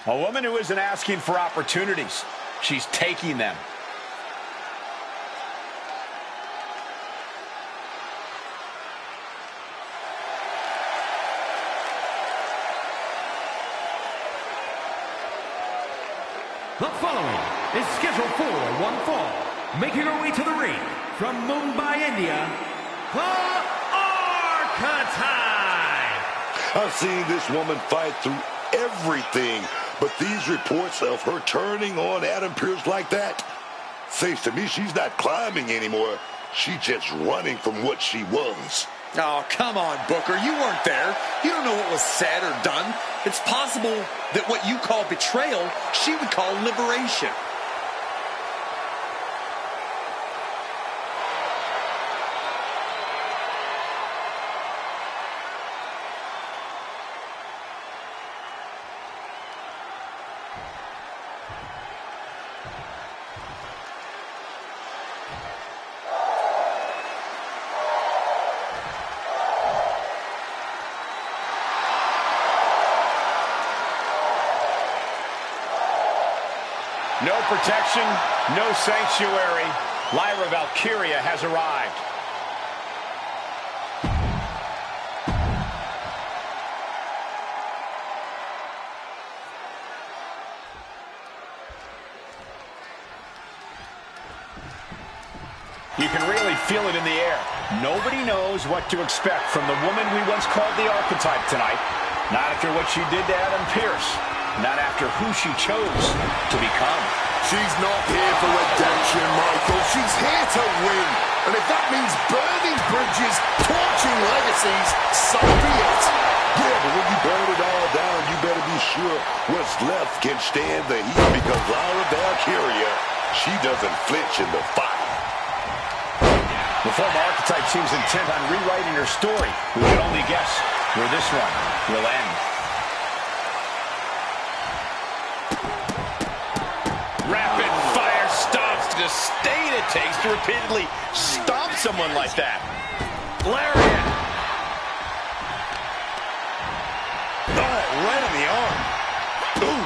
A woman who isn't asking for opportunities. She's taking them. The following is scheduled for one fall. Making her way to the ring from Mumbai, India, the Archetype. I've seen this woman fight through everything, but these reports of her turning on Adam Pearce like that says to me she's not climbing anymore. She's just running from what she was. Oh, come on, Booker. You weren't there. You don't know what was said or done. It's possible that what you call betrayal, she would call liberation. No protection, no sanctuary. Lyra Valkyria has arrived. You can really feel it in the air. Nobody knows what to expect from the woman we once called the Archetype tonight. Not after what she did to Adam Pearce. Not after who she chose to become. She's not here for redemption, Michael. She's here to win. And if that means burning bridges, torching legacies, so be it. Yeah, but when you burn it all down, you better be sure what's left can stand the heat, because Lyra Valkyria, she doesn't flinch in the fight. The former Archetype seems intent on rewriting her story. We can only guess where this one will end. Rapid fire stomps, the stain it takes to repeatedly stomp someone like that. Lariat. Oh, right on the arm. Ooh.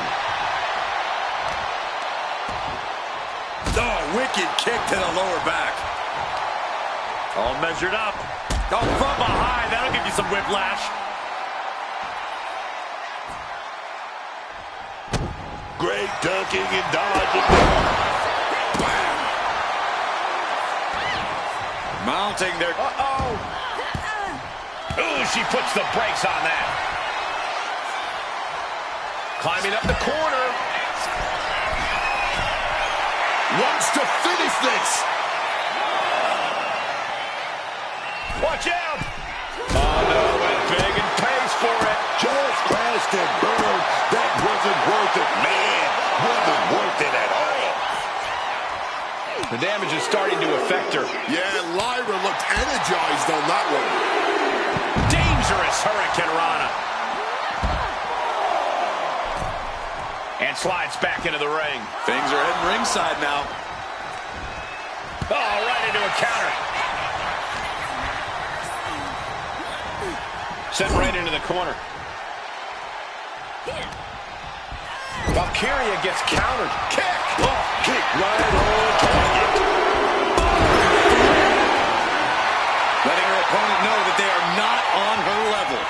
Oh, wicked kick to the lower back. All measured up. Oh, from behind. That'll give you some whiplash. Great dunking and dodging. Bam. Mounting their... Uh-oh. Ooh, she puts the brakes on that. Climbing up the corner. Wants to finish this. Watch out. Oh, no, went big and pays for it. Just crashed and burned. That wasn't worth it, man. Wasn't worth it at all. The damage is starting to affect her. Yeah, Lyra looked energized on that one. Dangerous Hurricane Rana. And slides back into the ring. Things are heading ringside now. Oh, right into a counter. Sent right into the corner. Valkyria gets countered. Kick! Oh, kick right on target. Letting her opponent know that they are not on her level.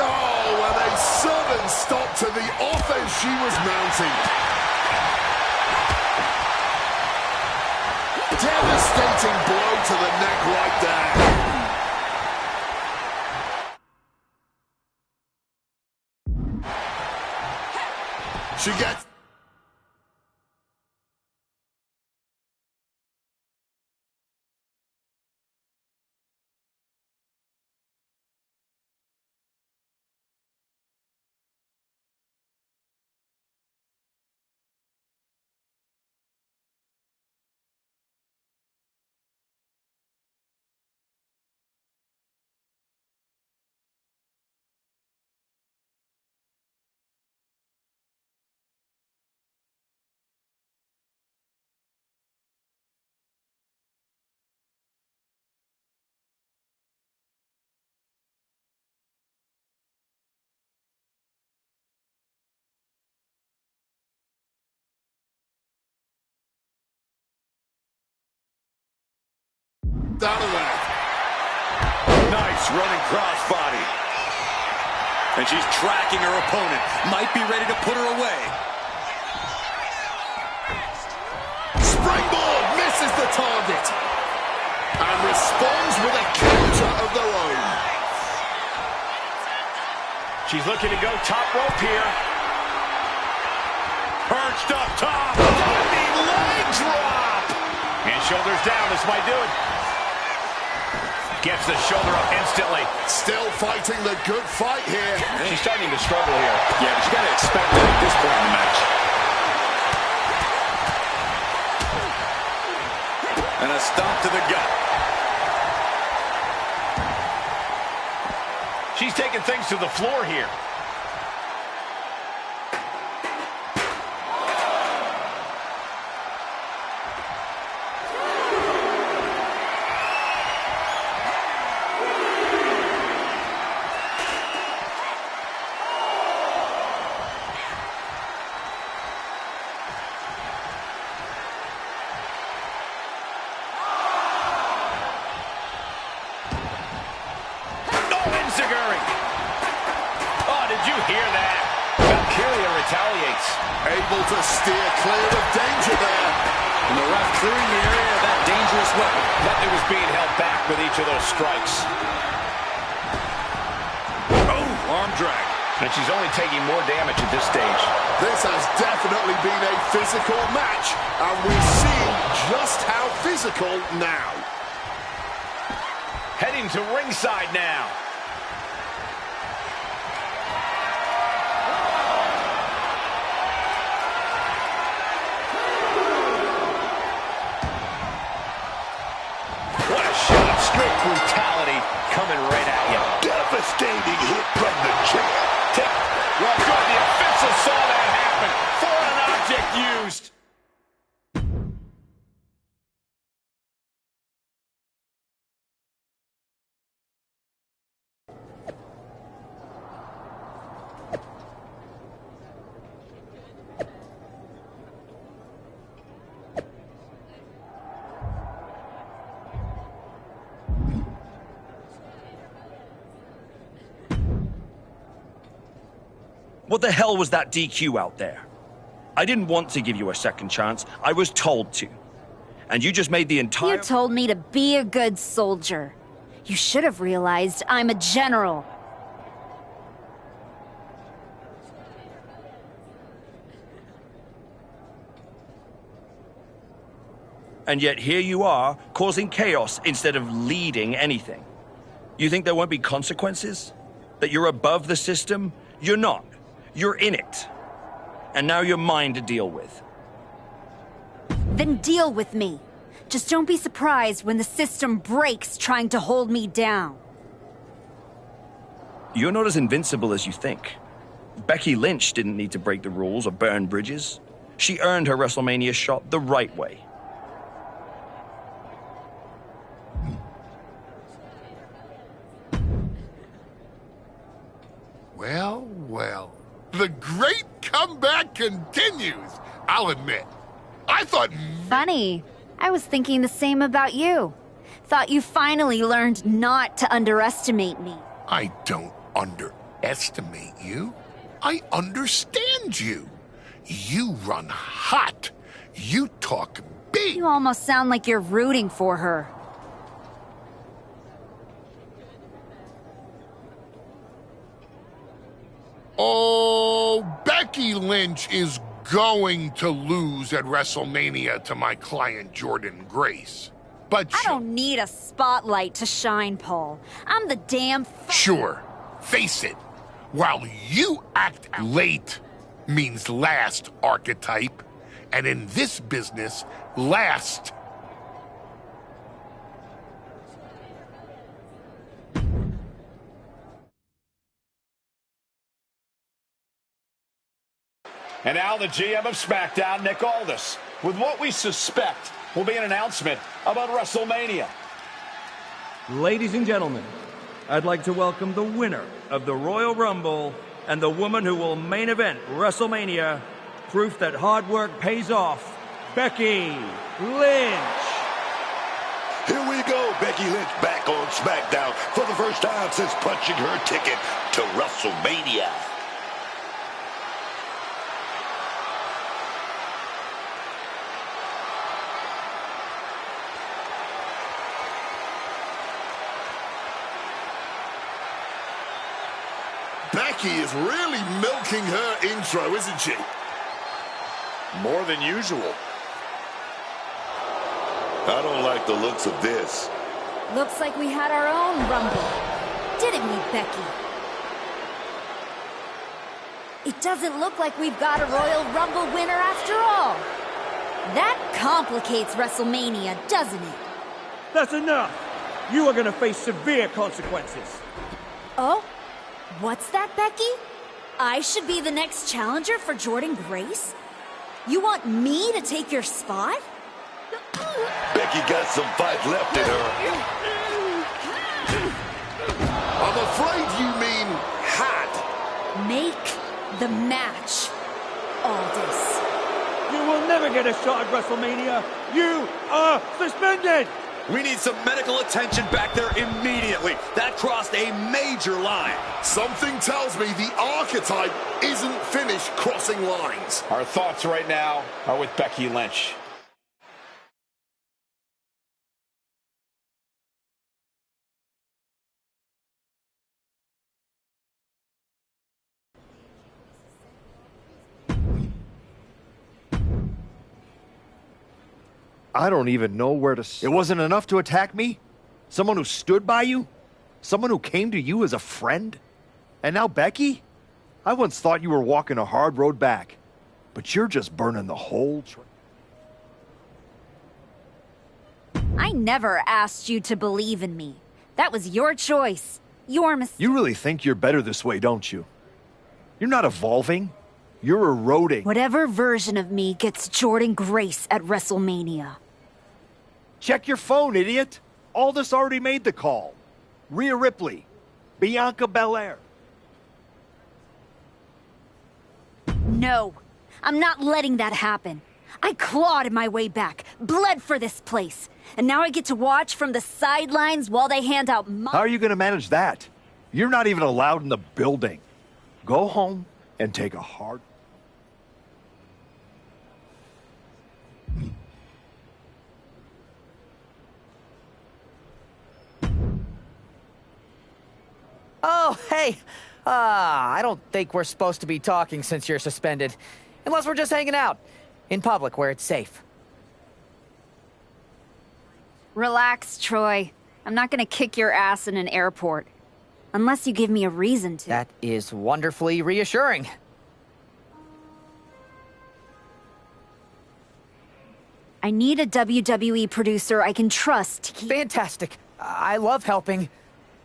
Oh, and a sudden stop to the offense she was mounting. Devastating blow to the neck right there. She gets... snapped out of that. Nice running crossbody. And she's tracking her opponent. Might be ready to put her away. Springboard misses the target. And responds with a counter of their own. She's looking to go top rope here. Perched up top. Running leg drop. And shoulders down. This might do it. Gets the shoulder up instantly. Still fighting the good fight here. She's starting to struggle here. Yeah, but you got to expect that at this point in the match. And a stomp to the gut. She's taking things to the floor here. Oh, did you hear that? Valkyria retaliates. Able to steer clear of danger there. And the ref clearing the area of that dangerous weapon. But it was being held back with each of those strikes. Oh, arm drag. And she's only taking more damage at this stage. This has definitely been a physical match, and we're seeing just how physical now. Heading to ringside now. What a shot of straight brutality coming right at you. Devastating hit from the chair. Well, good. The official saw that happen. Foreign object used. What the hell was that DQ out there? I didn't want to give you a second chance. I was told to. And you just made the entire... You told me to be a good soldier. You should have realized I'm a general. And yet here you are, causing chaos instead of leading anything. You think there won't be consequences? That you're above the system? You're not. You're in it. And now you're mine to deal with. Then deal with me. Just don't be surprised when the system breaks trying to hold me down. You're not as invincible as you think. Becky Lynch didn't need to break the rules or burn bridges. She earned her WrestleMania shot the right way. Well, well. The great comeback continues, I'll admit. I thought... Funny. I was thinking the same about you. Thought you finally learned not to underestimate me. I don't underestimate you. I understand you. You run hot. You talk big. You almost sound like you're rooting for her. Oh, Becky Lynch is going to lose at WrestleMania to my client Jordan Grace. But I don't need a spotlight to shine, Paul. I'm the damn... Sure, face it. While you act late means last, archetype. And in this business, last... And now the GM of SmackDown, Nick Aldis, with what we suspect will be an announcement about WrestleMania. Ladies and gentlemen, I'd like to welcome the winner of the Royal Rumble and the woman who will main event WrestleMania, proof that hard work pays off, Becky Lynch. Here we go. Becky Lynch back on SmackDown for the first time since punching her ticket to WrestleMania. Becky is really milking her intro, isn't she? More than usual. I don't like the looks of this. Looks like we had our own Rumble. Didn't we, Becky? It doesn't look like we've got a Royal Rumble winner after all. That complicates WrestleMania, doesn't it? That's enough. You are going to face severe consequences. Oh? What's that, Becky? I should be the next challenger for Jordynne Grace? You want me to take your spot? Becky got some fight left in her. I'm afraid you mean had. Make the match, Aldis. You will never get a shot at WrestleMania. You are suspended. We need some medical attention back there immediately. That crossed a major line. Something tells me the archetype isn't finished crossing lines. Our thoughts right now are with Becky Lynch. I don't even know where to... It wasn't enough to attack me? Someone who stood by you? Someone who came to you as a friend? And now Becky? I once thought you were walking a hard road back, but you're just burning the whole train. I never asked you to believe in me. That was your choice. Your mistake. You really think you're better this way, don't you? You're not evolving. You're eroding. Whatever version of me gets Jordynne Grace at WrestleMania. Check your phone, idiot. Aldis already made the call. Rhea Ripley. Bianca Belair. No, I'm not letting that happen. I clawed my way back, bled for this place, and now I get to watch from the sidelines while they hand out money. How are you going to manage that? You're not even allowed in the building. Go home and take a hard... Oh, hey. I don't think we're supposed to be talking since you're suspended. Unless we're just hanging out. In public, where it's safe. Relax, Troy. I'm not gonna kick your ass in an airport. Unless you give me a reason to. That is wonderfully reassuring. I need a WWE producer I can trust to keep... Fantastic. I love helping.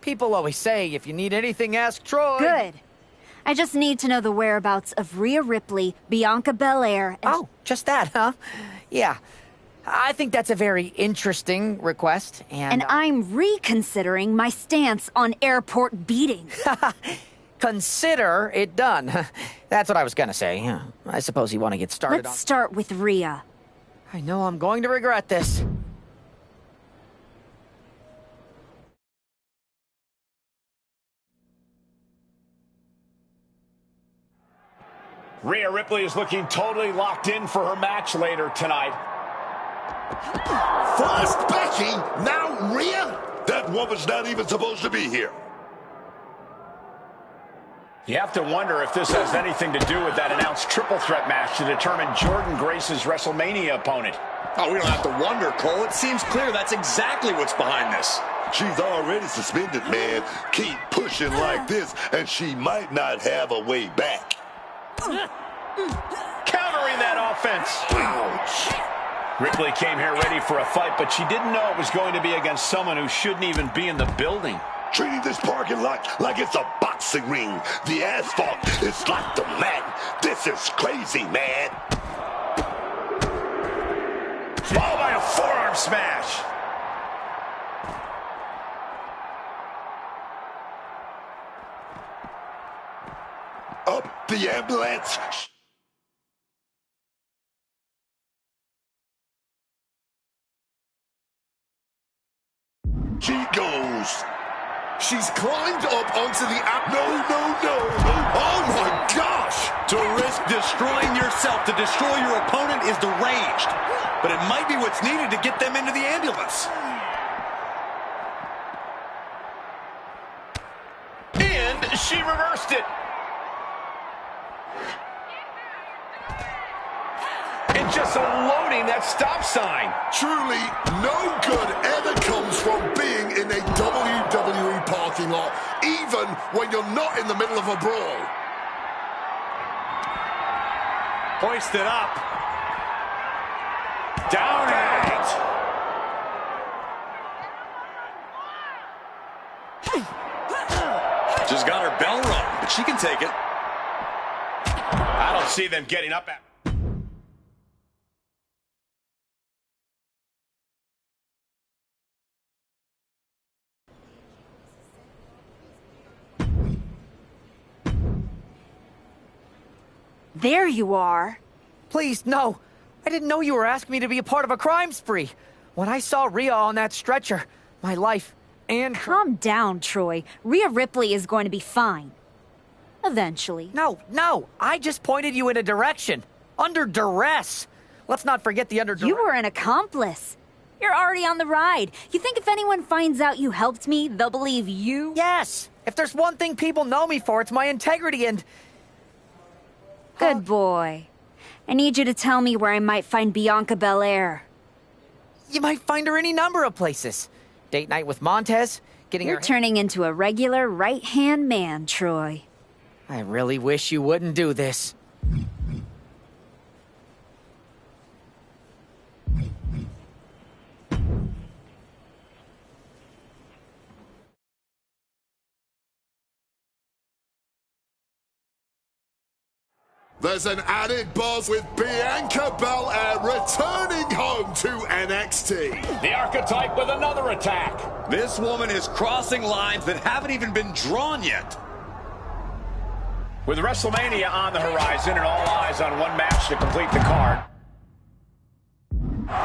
People always say, if you need anything, ask Troy. Good. I just need to know the whereabouts of Rhea Ripley, Bianca Belair, and... Oh, just that, huh? Yeah. I think that's a very interesting request, And I'm reconsidering my stance on airport beating. Consider it done. That's what I was gonna say. I suppose you want to get started Let's start with Rhea. I know I'm going to regret this. Rhea Ripley is looking totally locked in for her match later tonight. First Becky, now Rhea? That woman's not even supposed to be here. You have to wonder if this has anything to do with that announced triple threat match to determine Jordynne Grace's WrestleMania opponent. Oh, we don't have to wonder, Cole. It seems clear that's exactly what's behind this. She's already suspended, man. Keep pushing like this, and she might not have a way back. Countering that offense. Ouch. Ripley came here ready for a fight, but she didn't know it was going to be against someone who shouldn't even be in the building. Treating this parking lot like it's a boxing ring. The asphalt is like the mat. This is crazy, man. Followed by a forearm smash. Up the ambulance. She goes. She's climbed up onto the No. Oh, my gosh. To risk destroying yourself to destroy your opponent is deranged. But it might be what's needed to get them into the ambulance. And she reversed it. And just unloading that stop sign. Truly, no good ever comes from being in a WWE parking lot, even when you're not in the middle of a brawl. Hoist it up. Down and out. Just got her bell rung, but she can take it. I don't see them getting up at... There you are. Please, no. I didn't know you were asking me to be a part of a crime spree. When I saw Rhea on that stretcher, my life and... Calm down, Troy. Rhea Ripley is going to be fine. Eventually. No. I just pointed you in a direction. Under duress. Let's not forget the under duress. You were an accomplice. You're already on the ride. You think if anyone finds out you helped me, they'll believe you? Yes. If there's one thing people know me for, it's my integrity and... Good boy. I need you to tell me where I might find Bianca Belair. You might find her any number of places. Date night with Montez, getting You're turning into a regular right-hand man, Troy. I really wish you wouldn't do this. There's an added buzz with Bianca Belair returning home to NXT. The Archetype with another attack. This woman is crossing lines that haven't even been drawn yet. With WrestleMania on the horizon and all eyes on one match to complete the card,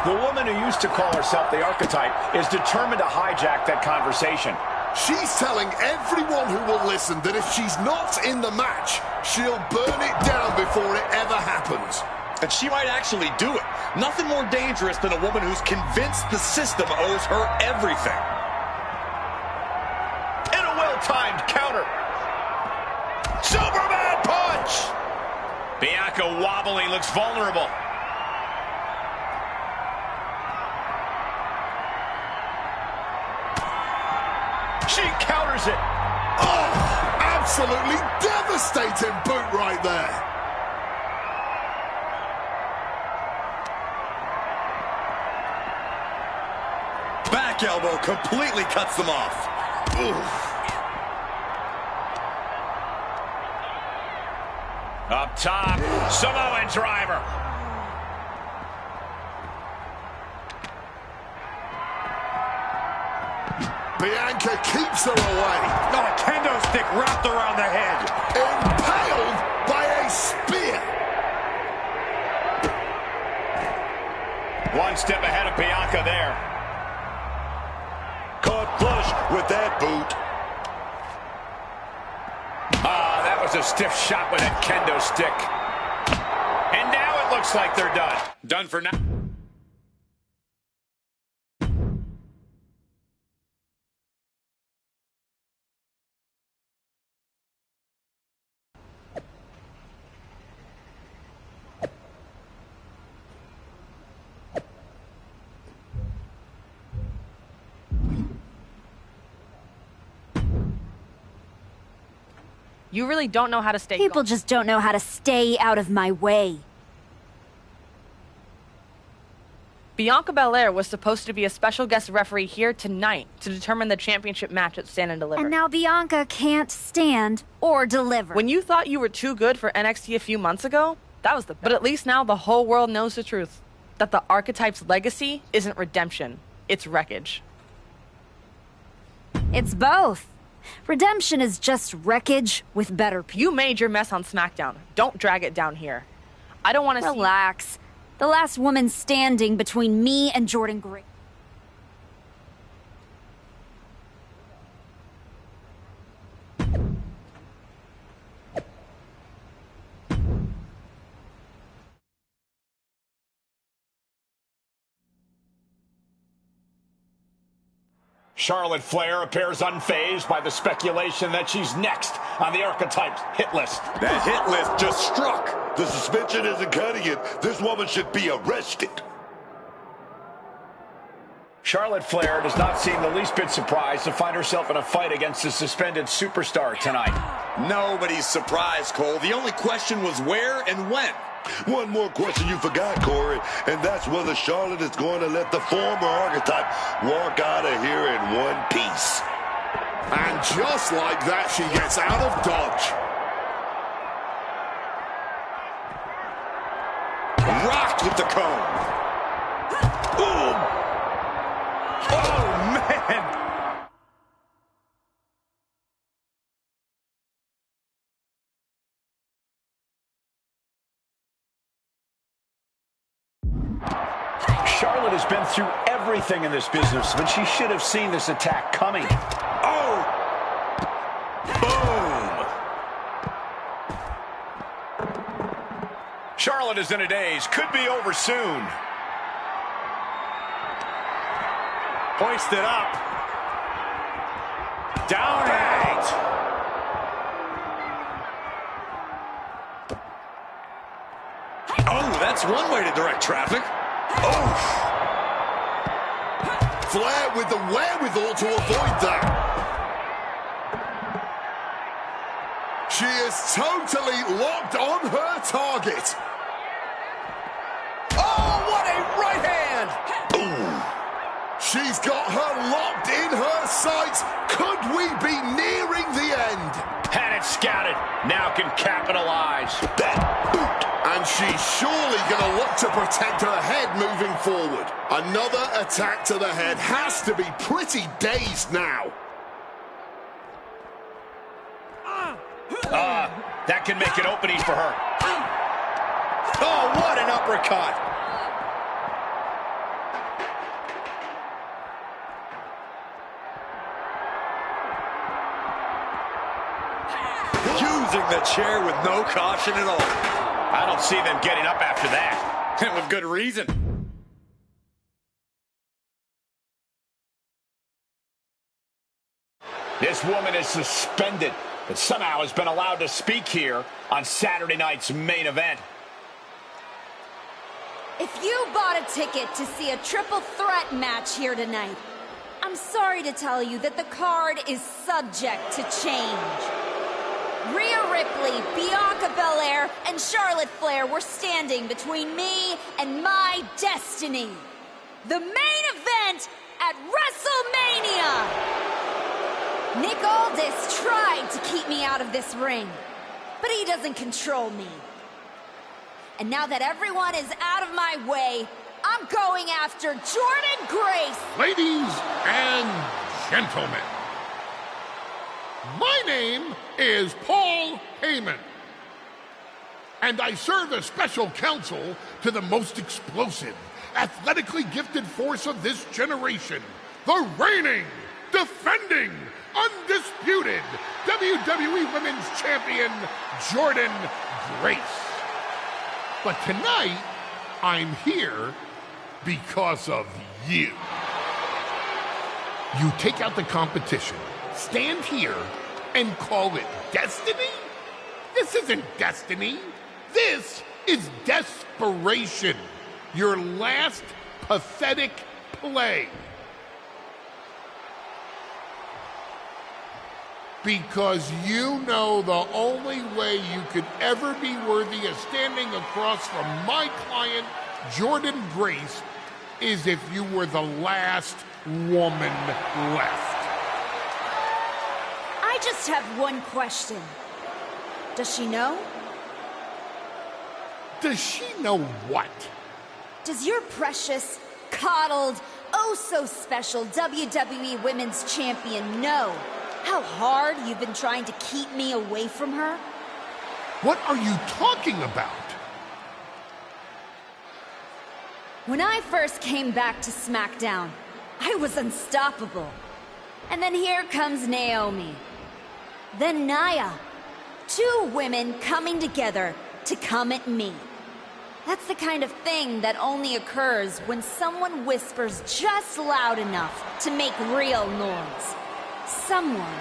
the woman who used to call herself the Archetype is determined to hijack that conversation. She's telling everyone who will listen that if she's not in the match, she'll burn it down before it ever happens. And she might actually do it. Nothing more dangerous than a woman who's convinced the system owes her everything. And a well-timed counter. Superman punch! Bianca wobbling, looks vulnerable. She counters it. Oh, absolutely devastating boot right there. Back elbow completely cuts them off. Oof. Up top, Samoan driver. Bianca keeps her away. Got a kendo stick wrapped around the head. Impaled by a spear. One step ahead of Bianca there. Caught flush with that boot. Ah, that was a stiff shot with that kendo stick. And now it looks like they're done. Done for now. You really don't know how to stay People just don't know how to stay out of my way. Bianca Belair was supposed to be a special guest referee here tonight to determine the championship match at Stand and Deliver. And now Bianca can't stand or deliver. When you thought you were too good for NXT a few months ago, that was the best. But at least now the whole world knows the truth. That the Archetype's legacy isn't redemption, it's wreckage. It's both. Redemption is just wreckage with better people. You made your mess on SmackDown. Don't drag it down here. I don't want to Relax. The last woman standing between me and Jordan Gray. Charlotte Flair appears unfazed by the speculation that she's next on the Archetypes hit list. That hit list just struck. The suspension isn't cutting it. This woman should be arrested. Charlotte Flair does not seem the least bit surprised to find herself in a fight against the suspended superstar tonight. Nobody's surprised, Cole. The only question was where and when. One more question you forgot, Corey, and that's whether Charlotte is going to let the former Archetype walk out of here in one piece. And just like that, she gets out of dodge. Rocked with the cone. Boom! Oh, man! Charlotte has been through everything in this business, but she should have seen this attack coming. Oh! Boom! Charlotte is in a daze. Could be over soon. Hoisted up. Down eight. Oh, that's one way to direct traffic. Oh! Flair with the wherewithal to avoid that. She is totally locked on her target. Oh, what a right hand! She's got her locked in her sights. Could we be nearing the end? Had it scouted. Now can capitalize. That boot. And she's surely going to look to protect her head moving forward. Another attack to the head has to be pretty dazed now. That can make an opening for her. Oh, what an uppercut! Using the chair with no caution at all. I don't see them getting up after that. And with good reason. This woman is suspended, but somehow has been allowed to speak here on Saturday night's main event. If you bought a ticket to see a triple threat match here tonight, I'm sorry to tell you that the card is subject to change. Rhea Ripley, Bianca Belair, and Charlotte Flair were standing between me and my destiny. The main event at WrestleMania! Nick Aldis tried to keep me out of this ring, but he doesn't control me. And now that everyone is out of my way, I'm going after Jordynne Grace. Ladies and gentlemen, my name is Paul Heyman, and I serve as special counsel to the most explosive, athletically gifted force of this generation, the reigning, defending, undisputed WWE Women's Champion, Jordynne Grace. But tonight, I'm here because of you. You take out the competition, stand here, and call it destiny? This isn't destiny. This is desperation. Your last pathetic play. Because you know the only way you could ever be worthy of standing across from my client, Jordynne Grace, is if you were the last woman left. I just have one question. Does she know? Does she know what? Does your precious, coddled, oh-so-special WWE Women's Champion know how hard you've been trying to keep me away from her? What are you talking about? When I first came back to SmackDown, I was unstoppable. And then here comes Naomi. Then Nia. Two women coming together to come at me. That's the kind of thing that only occurs when someone whispers just loud enough to make real noise. Someone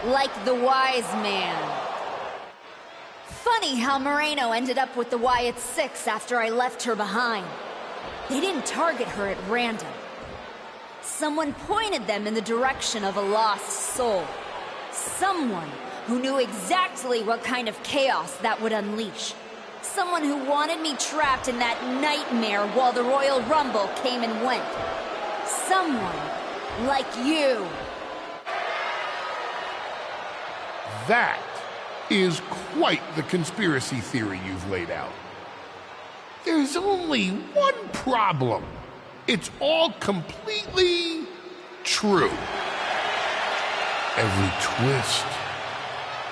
like the wise man. Funny how Moreno ended up with the Wyatt Six after I left her behind. They didn't target her at random. Someone pointed them in the direction of a lost soul. Someone who knew exactly what kind of chaos that would unleash. Someone who wanted me trapped in that nightmare while the Royal Rumble came and went. Someone like you. That is quite the conspiracy theory you've laid out. There's only one problem. It's all completely true. Every twist,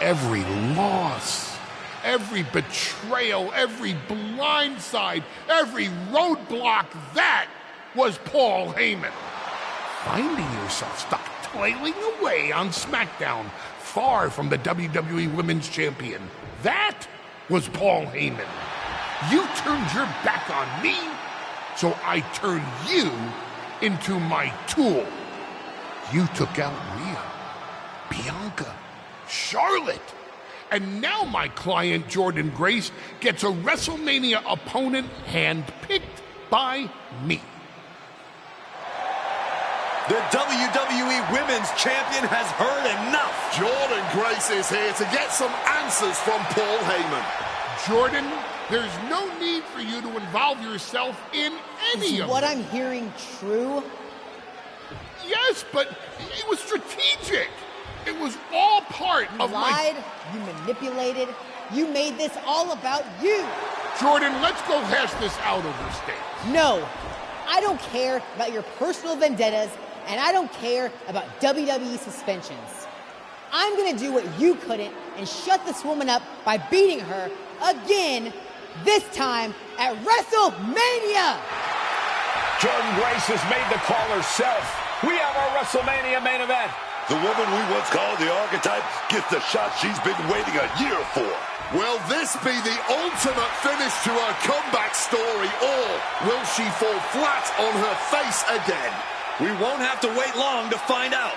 every loss, every betrayal, every blindside, every roadblock, that was Paul Heyman. Finding yourself stuck toiling away on SmackDown, far from the WWE Women's Champion, that was Paul Heyman. You turned your back on me, so I turned you into my tool. You took out Rhea, Bianca, Charlotte, and now my client Jordynne Grace gets a WrestleMania opponent handpicked by me. The WWE Women's Champion has heard enough. Jordynne Grace is here to get some answers from Paul Heyman. Jordan, there's no need for you to involve yourself in any of what it. I'm hearing true? Yes, but it was strategic. It was all part of lied, you manipulated, you made this all about you. Jordan, let's go hash this out over stage. No, I don't care about your personal vendettas, and I don't care about WWE suspensions. I'm gonna do what you couldn't and shut this woman up by beating her again, this time at WrestleMania! Jordynne Grace has made the call herself. We have our WrestleMania main event. The woman we once called the Archetype gets the shot she's been waiting a year for. Will this be the ultimate finish to her comeback story, or will she fall flat on her face again? We won't have to wait long to find out.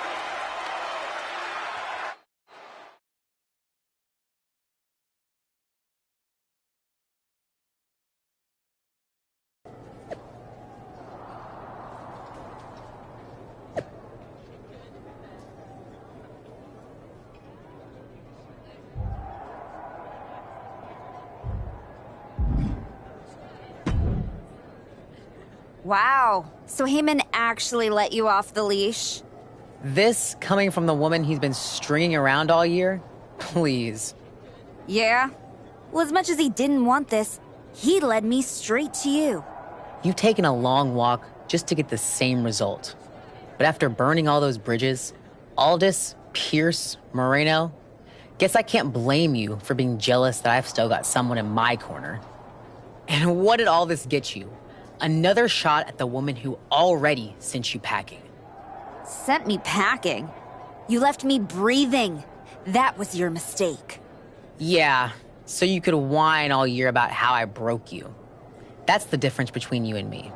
Wow, so Heyman actually let you off the leash? This coming from the woman he's been stringing around all year? Please. Yeah? Well, as much as he didn't want this, he led me straight to you. You've taken a long walk just to get the same result. But after burning all those bridges, Aldis, Pierce, Moreno, guess I can't blame you for being jealous that I've still got someone in my corner. And what did all this get you? Another shot at the woman who already sent you packing. Sent me packing? You left me breathing. That was your mistake. Yeah, so you could whine all year about how I broke you. That's the difference between you and me.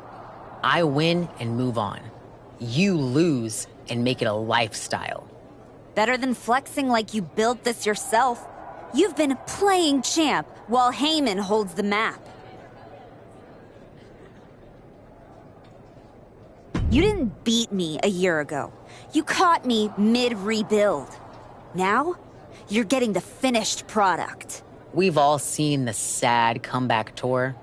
I win and move on. You lose and make it a lifestyle. Better than flexing like you built this yourself. You've been playing champ while Heyman holds the map. You didn't beat me a year ago. You caught me mid-rebuild. Now, you're getting the finished product. We've all seen the sad comeback tour.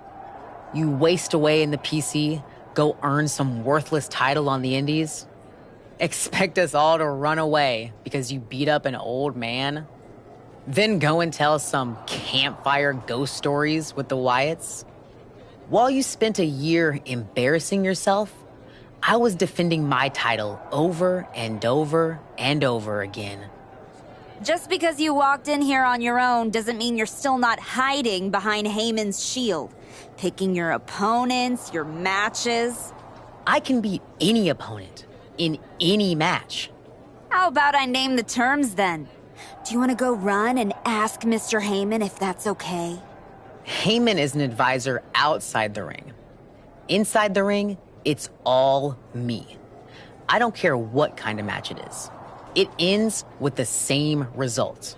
You waste away in the PC, go earn some worthless title on the indies. Expect us all to run away because you beat up an old man? Then go and tell some campfire ghost stories with the Wyatts? While you spent a year embarrassing yourself, I was defending my title over and over and over again. Just because you walked in here on your own doesn't mean you're still not hiding behind Heyman's shield, picking your opponents, your matches. I can beat any opponent in any match. How about I name the terms then? Do you want to go run and ask Mr. Heyman if that's okay? Heyman is an advisor outside the ring. Inside the ring, it's all me. I don't care what kind of match it is. It ends with the same result.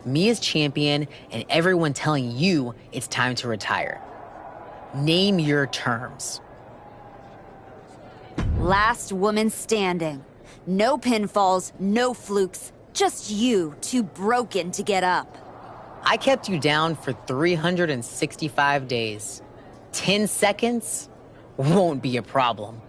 Me as champion and everyone telling you it's time to retire. Name your terms. Last woman standing. No pinfalls, no flukes, just you, too broken to get up. I kept you down for 365 days. 10 seconds won't be a problem.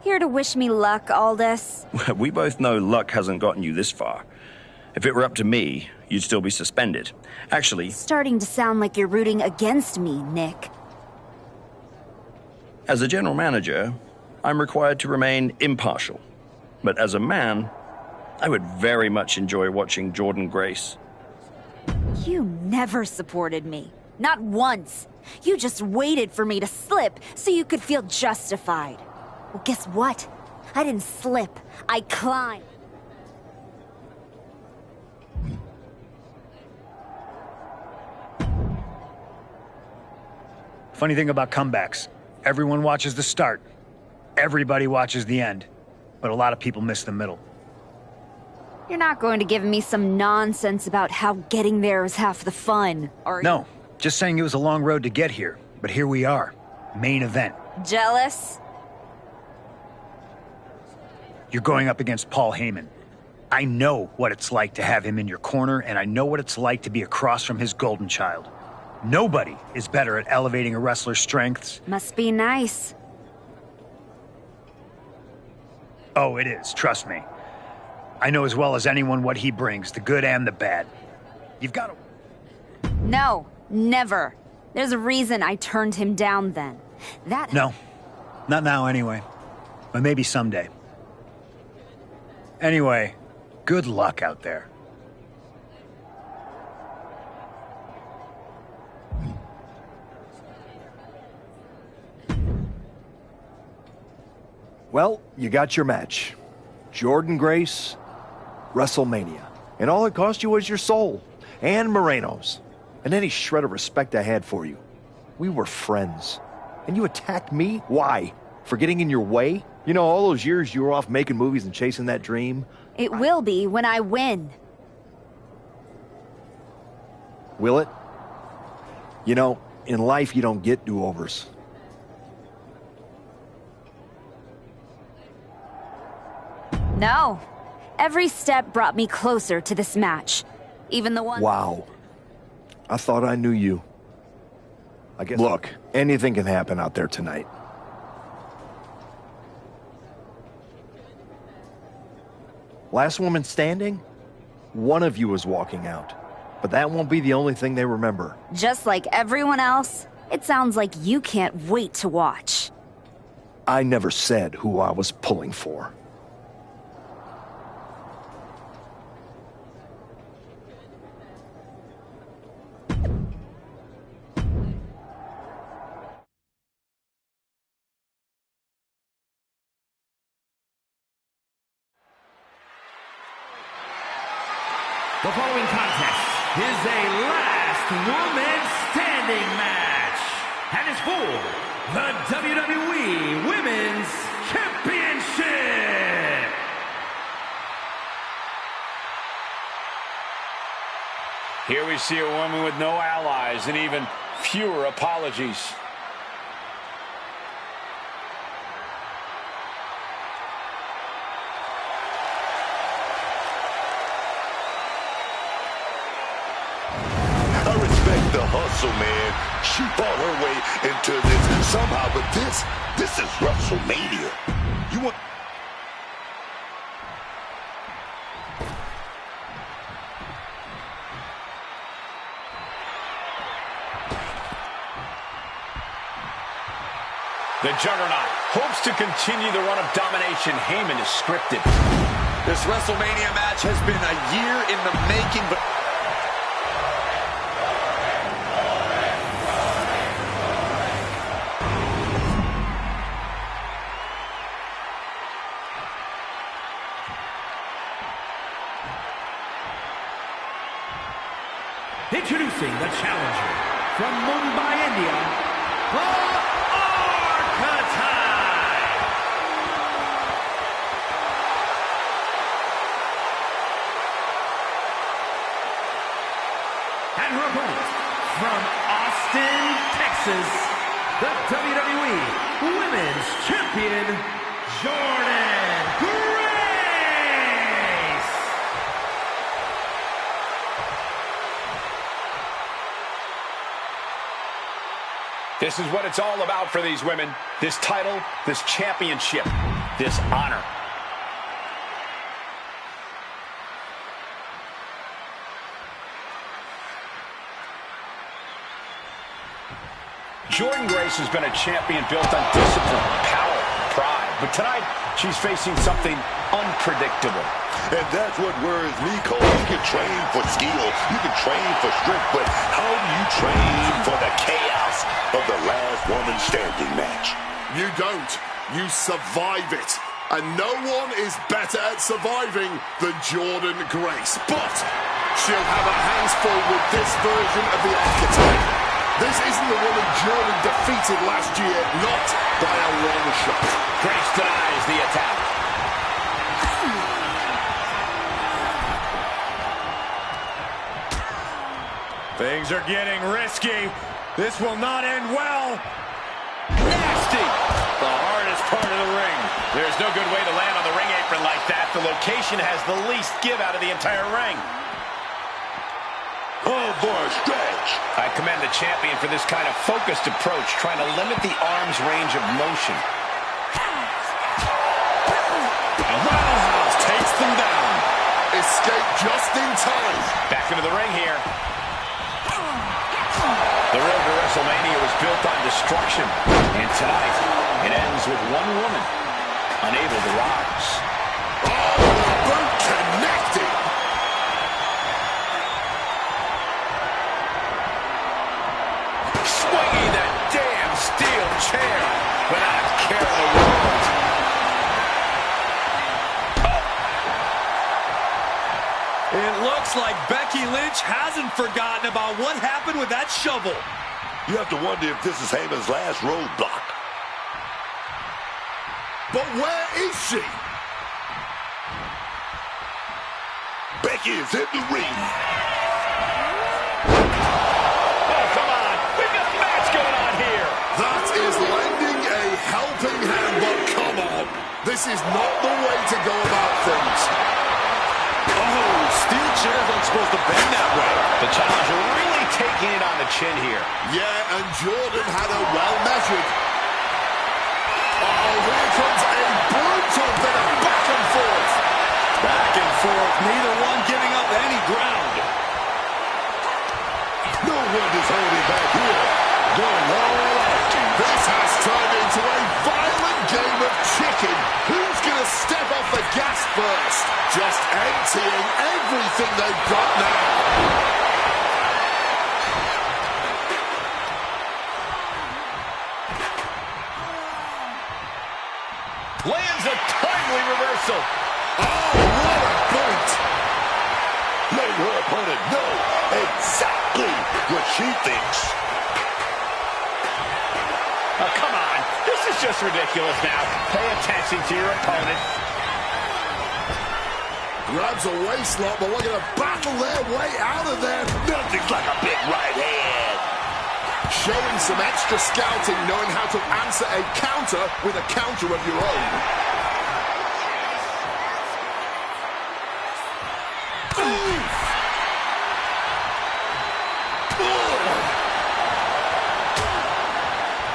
Here to wish me luck, Aldous? We both know luck hasn't gotten you this far. If it were up to me, you'd still be suspended. Actually... Starting to sound like you're rooting against me, Nick. As a general manager, I'm required to remain impartial. But as a man, I would very much enjoy watching Jordynne Grace. You never supported me. Not once. You just waited for me to slip so you could feel justified. Well, guess what? I didn't slip. I climbed. Funny thing about comebacks, everyone watches the start. Everybody watches the end. But a lot of people miss the middle. You're not going to give me some nonsense about how getting there is half the fun, are you? No, just saying it was a long road to get here. But here we are. Main event. Jealous? You're going up against Paul Heyman. I know what it's like to have him in your corner, and I know what it's like to be across from his golden child. Nobody is better at elevating a wrestler's strengths. Must be nice. Oh, it is, trust me. I know as well as anyone what he brings, the good and the bad. You've got to... No, never. There's a reason I turned him down then. No, not now anyway. But maybe someday. Anyway, good luck out there. Well, you got your match. Jordynne Grace, WrestleMania. And all it cost you was your soul. And Moreno's. And any shred of respect I had for you. We were friends. And you attacked me? Why? For getting in your way? You know, all those years you were off making movies and chasing that dream? It will be when I win. Will it? You know, in life you don't get do-overs. No. Every step brought me closer to this match. Even the one... Wow. I thought I knew you. I guess... Look, anything can happen out there tonight. Last woman standing? One of you was walking out. But that won't be the only thing they remember. Just like everyone else, it sounds like you can't wait to watch. I never said who I was pulling for. The following contest is a last woman standing match and is for the WWE Women's Championship. Here we see a woman with no allies and even fewer apologies. Hustle, man. She fought her way into this somehow, but this is WrestleMania. You want... The Juggernaut hopes to continue the run of domination Heyman is scripted. This WrestleMania match has been a year in the making, but... Introducing the challenger from Mumbai, India, the Archetype. And her opponent from Austin, Texas, the WWE Women's Champion, Jordynne Grace. This is what it's all about for these women. This title, this championship, this honor. Jordynne Grace has been a champion built on discipline, power, pride. But tonight, she's facing something unpredictable. And that's what worries me, Cole. You can train for skill, you can train for strength, but how do you train for the chaos of the last woman standing match? You don't. You survive it. And no one is better at surviving than Jordynne Grace. But she'll have her hands full with this version of the Archetype. This isn't the woman Jordynne defeated last year, not by a long shot. Grace denies the attack. Things are getting risky. This will not end well. Nasty! The hardest part of the ring. There's no good way to land on the ring apron like that. The location has the least give out of the entire ring. Oh, boy, stretch. I commend the champion for this kind of focused approach, trying to limit the arm's range of motion. Roundhouse takes them down. Escape just in time. Back into the ring here. The road to WrestleMania was built on destruction. And tonight, it ends with one woman unable to rise. Oh, the boot connected. Swinging that damn steel chair without a care in the world. It looks like Becky Lynch hasn't forgotten about what happened with that shovel. You have to wonder if this is Heyman's last roadblock. But where is she? Becky is in the ring. Oh, come on. We've got a match going on here. That is lending a helping hand, but come on. This is not the way to go about things. Oh, steel chairs aren't supposed to bend that way. The challenger really taking it on the chin here. Yeah, and Jordynne had her well measured. Oh, here comes a brutal bit of back and forth. Back and forth, neither one giving up any ground. No one is holding back here. Going all out. This has turned into a violent game of chicken. Who's going to step off the gas first? Just emptying everything they've got now. Lands a timely reversal. Oh, what a boot. Letting her opponent know exactly what she thinks. Oh, come on. This is just ridiculous now. Pay attention to your opponent. Grabs a waist lock, but we're going to battle their way out of there. Nothing's like a big right hand. Showing some extra scouting, knowing how to answer a counter with a counter of your own.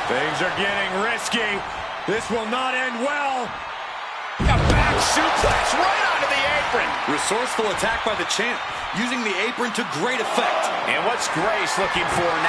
Things are getting risky. This will not end well. A back suplex right onto the apron. Resourceful attack by the champ, using the apron to great effect. And what's Grace looking for now?